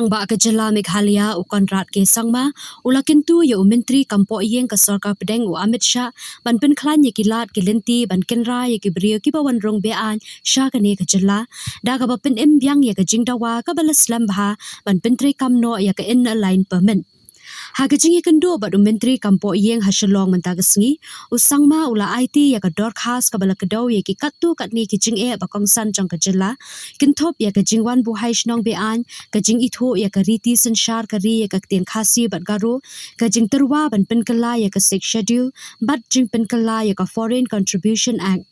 rangba ke jela Meghalaya ukan rat ke sangma ulakin tu ya menteri kampo yeng ke sorkar pedeng u Amit Shah ban pen klan ye kilat ke lynti ban kenra ye ke brio ki bawan rong beaiñ Shah ke ne ke jela da ka ba pen im byang ye ke jingdawa ka balaslam bha ban pen tre kamno ye ke in line permit Hagajing kendo ba menteri kampo yeng hasilong mentagasngi usangma ula IT ya ka dorkhas ka bala kedaw ye ki katu katni ki jing ba kongsan jang ka jela kinthop ya ka jingwan buhai shnong beaiñ ka jing itho ya ka riti sanshar ka ri ya ka ten khasi bat garo ka jing terwa ban penkala ya ka six schedule bat jing penkala ya ka foreign contribution act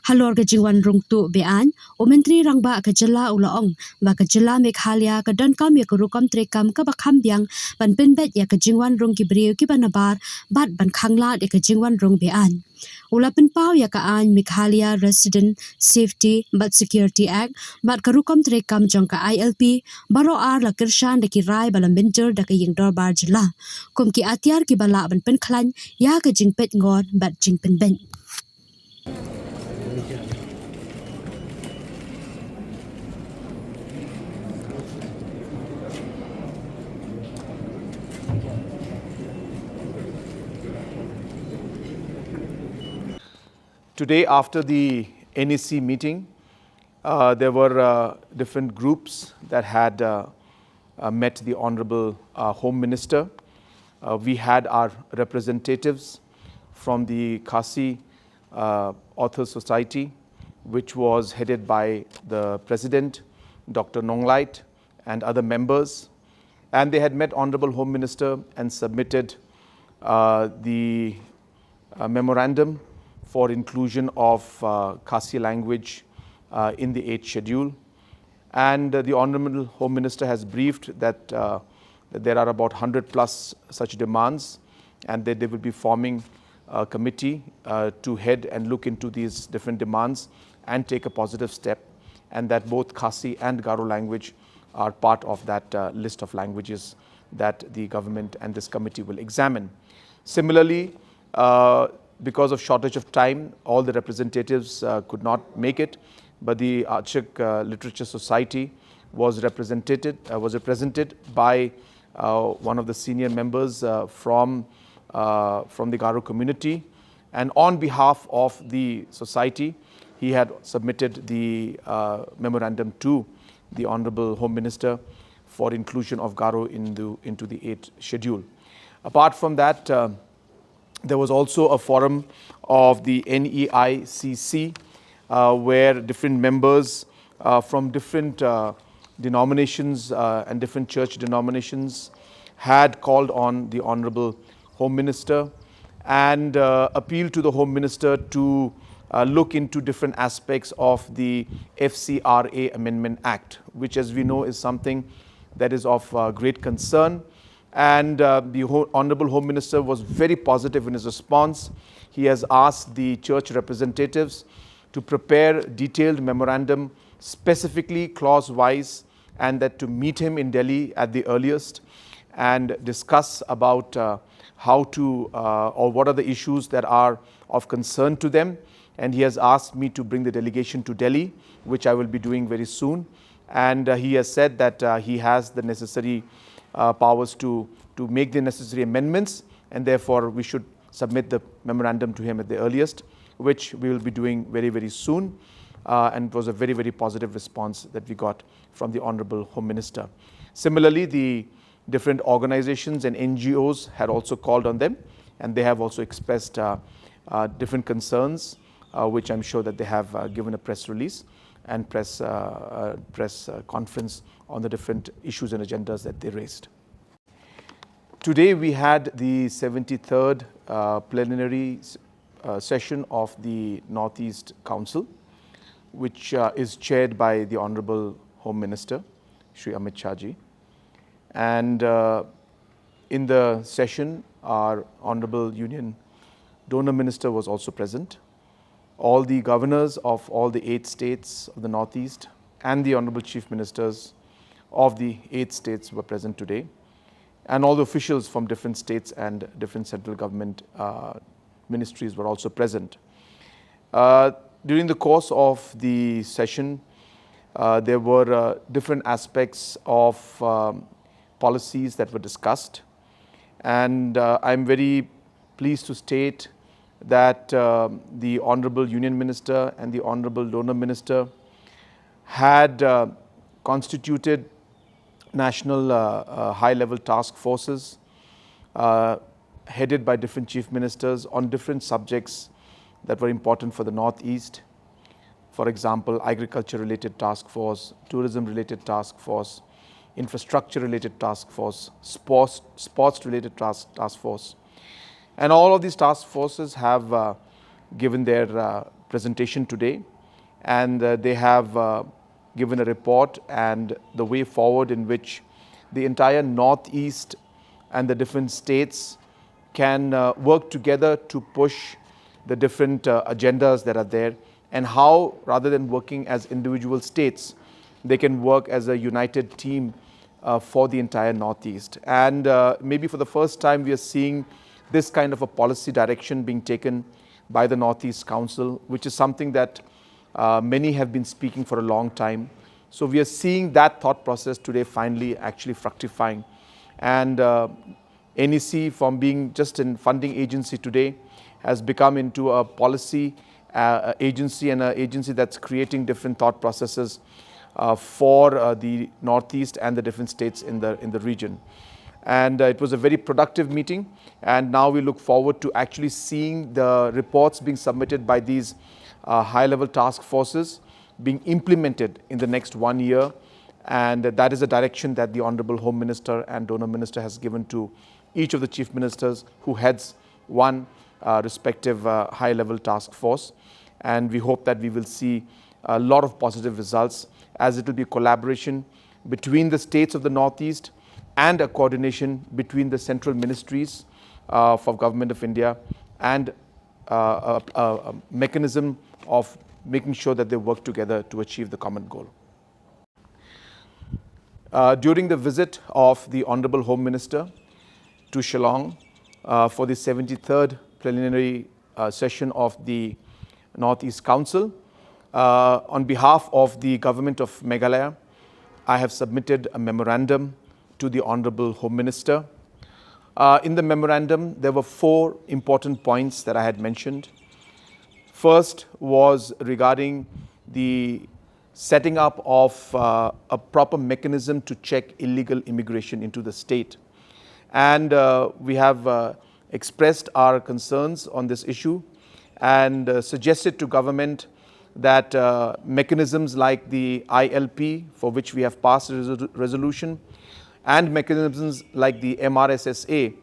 halor ka jingwan rung tu beaiñ o menteri rangba ka jela ulaong ba ka jela Meghalaya ka dan kam ya ka rukam trekam ka bakham byang ban penbet ya ka jingwan rung ki brio ki banabar bat ban khangla ya ka jingwan rung beaiñ ula penpau ya ka an Meghalaya Resident Safety but Security Act bat ka rukam trekam jong ka ILP baro ar la kirshan da ki rai balam binter da ka ying dor bar jela kum ki atiar ki bala ban pen khlan ya ka jingpet ngon bat jing penben Today, after the NEC meeting, there were different groups that had met the Honorable Home Minister. We had our representatives from the Khasi Author Society, which was headed by the President, Dr. Nonglait, and other members. And they had met Honorable Home Minister and submitted the memorandum for inclusion of Khasi language in the 8th schedule. And the Honorable Home Minister has briefed that there are about 100 plus such demands, and that they will be forming a committee to head and look into these different demands and take a positive step, and that both Khasi and Garo language are part of that list of languages that the government and this committee will examine. Similarly, because of shortage of time, all the representatives could not make it, but the Archik Literature Society was represented by one of the senior members from the Garo community, and on behalf of the society, he had submitted the memorandum to the Honorable Home Minister for inclusion of Garo into the 8th schedule. Apart from that, there was also a forum of the NEICC where different members from different denominations and different church denominations had called on the Honorable Home Minister and appealed to the Home Minister to look into different aspects of the FCRA Amendment Act, which, as we know, is something that is of great concern. And the Honorable Home Minister was very positive in his response. He has asked the church representatives to prepare detailed memorandum, specifically clause-wise, and that to meet him in Delhi at the earliest and discuss about how to or what are the issues that are of concern to them. And he has asked me to bring the delegation to Delhi, which I will be doing very soon. And he has said that he has the necessary powers to make the necessary amendments, and therefore we should submit the memorandum to him at the earliest, which we will be doing very, very soon. And it was a very, very positive response that we got from the Honorable Home Minister. Similarly, the different organizations and NGOs had also called on them, and they have also expressed different concerns, which I'm sure that they have given a press release and press conference on the different issues and agendas that they raised. Today we had the 73rd plenary session of the Northeast Council, which is chaired by the Honorable Home Minister, Shri Amit Shah ji. And in the session, our Honorable Union Donor Minister was also present. All the governors of all the 8 states of the Northeast and the Honorable Chief Ministers of the 8 states were present today, and all the officials from different states and different central government ministries were also present. During the course of the session, there were different aspects of policies that were discussed. And I'm very pleased to state that the Honorable Union Minister and the Honorable Donor Minister had constituted national high-level task forces headed by different chief ministers on different subjects that were important for the Northeast. For example, agriculture-related task force, tourism-related task force, infrastructure-related task force, sports-related task force. And all of these task forces have given their presentation today, and they have given a report and the way forward in which the entire Northeast and the different states can work together to push the different agendas that are there, and how, rather than working as individual states, they can work as a united team for the entire Northeast. And maybe for the first time we are seeing this kind of a policy direction being taken by the Northeast Council, which is something that many have been speaking for a long time. So we are seeing that thought process today finally actually fructifying. And NEC, from being just a funding agency today, has become into a policy agency, and an agency that's creating different thought processes for the Northeast and the different states in the region. And it was a very productive meeting, and now we look forward to actually seeing the reports being submitted by these high-level task forces being implemented in the next 1 year. And that is a direction that the Honorable Home Minister and Donor Minister has given to each of the chief ministers who heads one respective high-level task force. And we hope that we will see a lot of positive results, as it will be a collaboration between the states of the Northeast and a coordination between the central ministries for Government of India, and a mechanism of making sure that they work together to achieve the common goal. During the visit of the Honorable Home Minister to Shillong for the 73rd preliminary session of the Northeast Council, on behalf of the Government of Meghalaya, I have submitted a memorandum to the Honorable Home Minister. In the memorandum, there were 4 important points that I had mentioned. First was regarding the setting up of a proper mechanism to check illegal immigration into the state. And we have expressed our concerns on this issue and suggested to government that mechanisms like the ILP, for which we have passed a resolution, and mechanisms like the MRSSA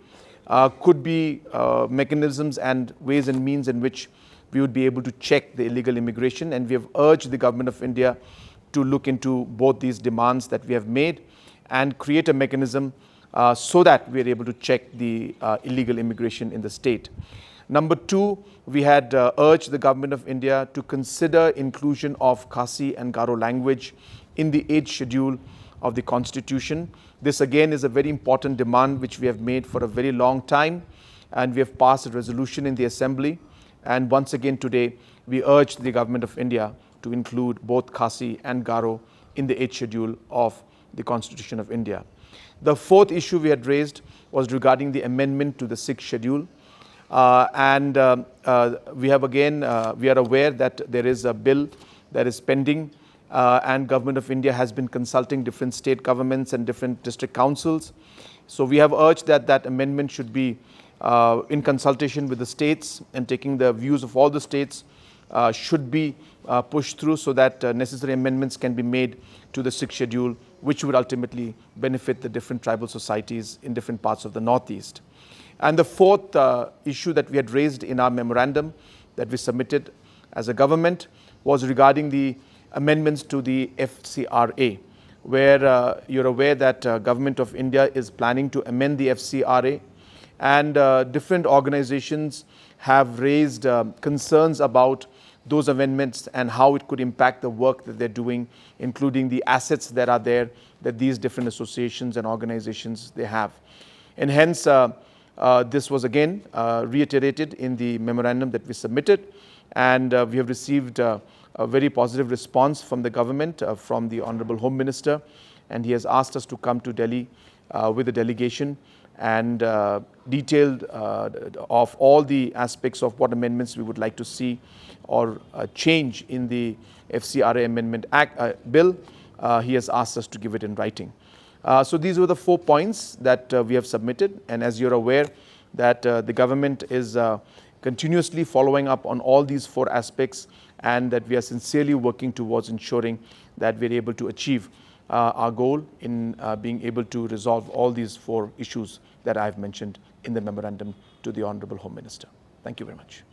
could be mechanisms and ways and means in which we would be able to check the illegal immigration. And we have urged the Government of India to look into both these demands that we have made and create a mechanism so that we are able to check the illegal immigration in the state. Number 2, we had urged the Government of India to consider inclusion of Khasi and Garo language in the 8th schedule of the Constitution. This again is a very important demand which we have made for a very long time, and we have passed a resolution in the Assembly. And once again today, we urge the Government of India to include both Khasi and Garo in the 8th schedule of the Constitution of India. The 4th issue we had raised was regarding the amendment to the 6th schedule. We are aware that there is a bill that is pending, and Government of India has been consulting different state governments and different district councils. So we have urged that that amendment should be in consultation with the states, and taking the views of all the states should be pushed through, so that necessary amendments can be made to the 6th schedule, which would ultimately benefit the different tribal societies in different parts of the Northeast. And the 4th issue that we had raised in our memorandum that we submitted as a government was regarding the amendments to the FCRA, where you're aware that Government of India is planning to amend the FCRA, and different organizations have raised concerns about those amendments and how it could impact the work that they're doing, including the assets that are there that these different associations and organizations they have. And hence, this was again reiterated in the memorandum that we submitted, and we have received a very positive response from the government, from the Honorable Home Minister, and he has asked us to come to Delhi with the delegation and detailed of all the aspects of what amendments we would like to see or change in the FCRA Amendment Act bill. He has asked us to give it in writing. So these were the 4 points that we have submitted, and as you're aware that the government is continuously following up on all these 4 aspects, and that we are sincerely working towards ensuring that we're able to achieve our goal in being able to resolve all these 4 issues that I've mentioned in the memorandum to the Honorable Home Minister. Thank you very much.